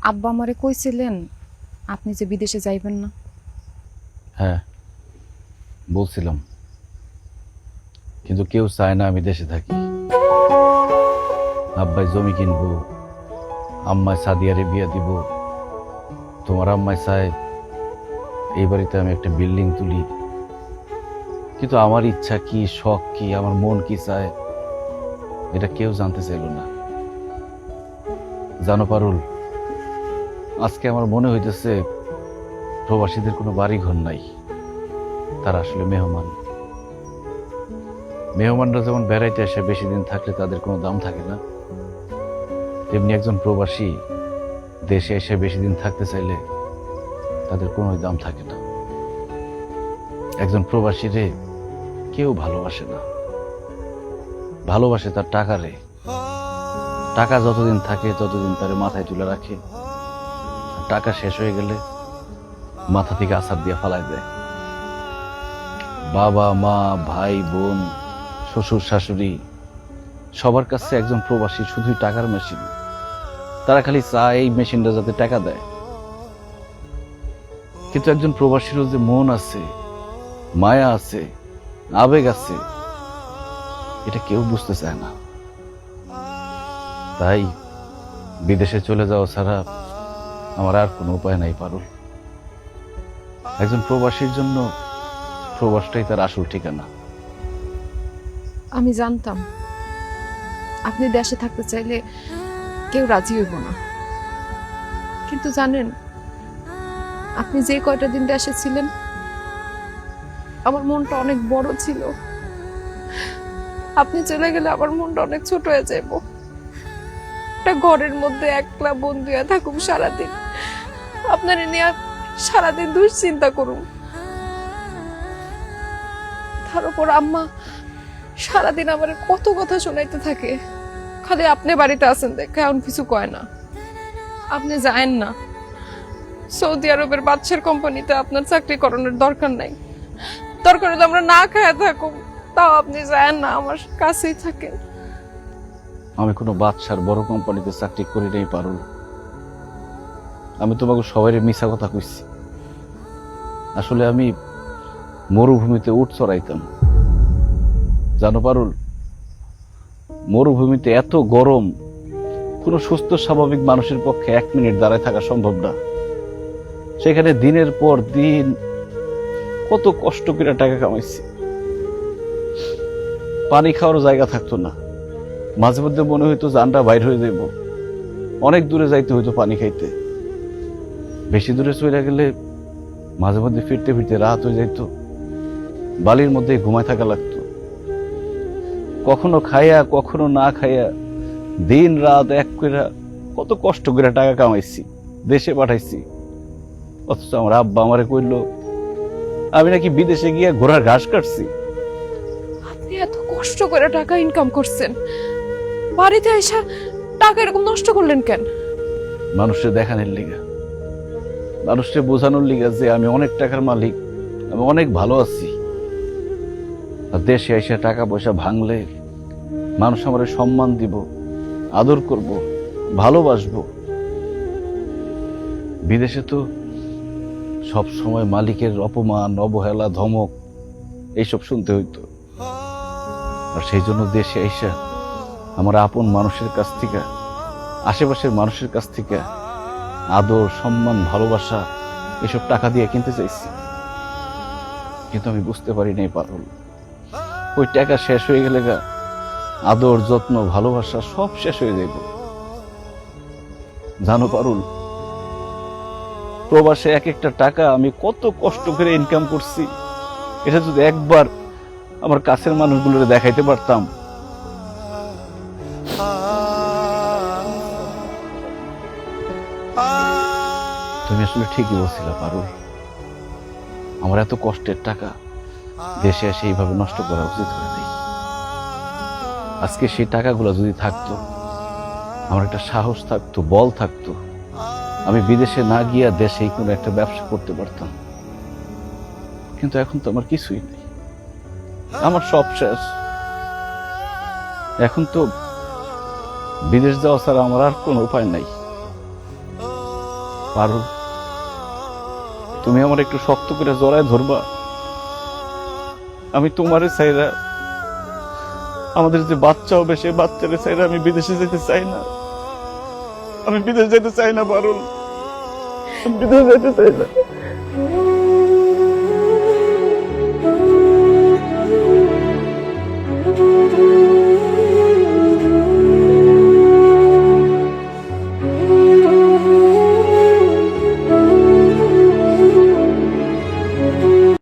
আব্বা আমারে কইছিলেন আপনি যে বিদেশে যাইবেন না। হ্যাঁ বলছিলাম, কিন্তু কেউ চায় না আমি দেশে থাকি। আব্বাই জমি কিনবো, আম্মায় সাদিয়ারে বিয়া দিব, তোমার আম্মায় চায় এই বাড়িতে আমি একটা বিল্ডিং তুলি। কিন্তু আমার ইচ্ছা কি, শখ কি, আমার মন কি চায়, এটা কেউ জানতে চাইল না। জানো পারুল, আজকে আমার মনে হইতেছে প্রবাসীদের কোনো বাড়ি ঘর নাই, তারা আসলে মেহমান। মেহমানরা যেমন বেড়াইতে আসে বেশি দিন থাকলে তাদের কোনো দাম থাকে না, তেমনি একজন প্রবাসী দেশে এসে বেশি দিন থাকতে চাইলে তাদের কোনো দাম থাকে না। একজন প্রবাসীরে কেউ ভালোবাসে না, ভালোবাসে তার টাকারে। টাকা যতদিন থাকে ততদিন তার মাথায় তুলে রাখে, টাকা শেষ হয়ে গেলে মাথা থেকে আছাড় দিয়ে ফালাই দেয়। বাবা মা ভাই বোন শ্বশুর শাশুড়ি সবার কাছে একজন প্রবাসী শুধুই টাকার মেশিন। তারা খালি চায় এই মেশিনটা যাতে টাকা দেয়। কিন্তু একজন প্রবাসীরও যে মন আছে, মায়া আছে, আবেগ আছে, এটা কেউ বুঝতে চায় না। তাই বিদেশে চলে যাওয়া ছাড়া আমার আর কোনো উপায় নাই পারুল। একজন প্রবাসীর জন্য প্রবাসটাই তার আসল ঠিকানা। আমি জানতাম আপনি দেশে থাকতে চাইলে কেউ রাজি হইব না, কিন্তু জানেন আপনি যে কয়টা দিন দেশে ছিলেন আমার মনটা অনেক বড় ছিল। আপনি চলে গেলে আমার মনটা অনেক ছোট হয়ে যাইব। একটা ঘরের মধ্যে একলা বন্দি হয়ে থাকুম সারাদিন, আপনার নিয়ে সারাদিন দুশ্চিন্তা করুম। তার উপর আম্মা সারাদিন আমার কত কথা শোনাইতে থাকে, খালি আপনি বাড়িতে আছেন দেখে এমন কিছু কয় না। আপনি যায়েন না, সৌদি আরবের বাদশার কোম্পানিতে আপনার চাকরি করানোর দরকার নাই। দরকার হলে আমরা না খায় থাকুম, তাও আপনি যায়েন না, আমার কাছেই থাকেন। আমি কোনো বাদশার বড় কোম্পানিতে চাকরি করি নাই পারুল। আমি তোমাকে সবাই মিছা কথা কইছি। আসলে আমি মরুভূমিতে উট চড়াইতাম। জানো পারুল, মরুভূমিতে এত গরম, কোনো সুস্থ স্বাভাবিক মানুষের পক্ষে 1 মিনিট দাঁড়ায় থাকা সম্ভব না। সেখানে দিনের পর দিন কত কষ্ট করে টাকা কামাইছি। পানি খাওয়ার জায়গা থাকতো না, মাঝে মধ্যে মনে হইতো জানটা বাইর হয়ে যাইব। অনেক দূরে যাইতে হইতো পানি খাইতে। বেশি দূরে চলে গেলে মাঝে মধ্যে ফিরতে ফিরতে রাত হয়ে যাইত, বালির মধ্যে ঘুমায় থাকা লাগতো। কখনো খাইয়া কখনো না খাইয়া দিন রাত এক করে কত কষ্ট করে টাকা কামাইছি, দেশে পাঠাইছি। অথচ আমার আব্বা আমারে কইল আমি নাকি বিদেশে গিয়ে ঘোড়ার ঘাস কাটছি। আপনি এত কষ্ট করে টাকা ইনকাম করছেন, বাড়িতে এসে টাকা এরকম নষ্ট করলেন কেন? মানুষের দেখানোর লিগা, মানুষকে বোঝানোর লিগা যে আমি অনেক টাকার মালিক, আমি অনেক ভালো আছি। আর দেশে এসে টাকা পয়সা ভাঙলে মানুষ আমার সম্মান দিব, আদর করব, ভালোবাসবো। বিদেশে তো সব সময় মালিকের অপমান, অবহেলা, ধমক এইসব শুনতে হইতো। আর সেই জন্য দেশে এসে আমার আপন মানুষের কাছ থেকে, আশেপাশের মানুষের কাছ থেকে আদর, সম্মান, ভালোবাসা এসব টাকা দিয়ে কিনতে চাইছি। কিন্তু আমি বুঝতে পারি নাই পারুল, ওই টাকা শেষ হয়ে গেলে গা আদর, যত্ন, ভালোবাসা সব শেষ হয়ে যাইব। জানো পারুল, প্রবাসে এক একটা টাকা আমি কত কষ্ট করে ইনকাম করছি, এটা যদি একবার আমার কাছের মানুষগুলোরে দেখাইতে পারতাম। তুমি আসলে ঠিকই বলছিলা পারুল, আমার এত কষ্টের টাকা দেশে এসে এইভাবে নষ্ট করা উচিত হয় নাই। আজকে সেই টাকাগুলো যদি থাকতো, আমার একটা সাহস থাকতো, বল থাকতো, আমি বিদেশে না গিয়া দেশেই কোনো একটা ব্যবসা করতে পারতাম। কিন্তু এখন তো আমার কিছুই নেই, আমার সব শেষ। এখন তো বিদেশ যাওয়া ছাড়া আমার আর কোনো উপায় নাই। পারুল, তুমি আমার একটু শক্ত করে জড়ায় ধরবা। আমি তোমারে চাইরা, আমাদের যে বাচ্চা হবে সেই বাচ্চারে চাইরা আমি বিদেশে যেতে চাই না। আমি বিদেশ যেতে চাই না পারুল, আমি বিদেশ যেতে চাই না।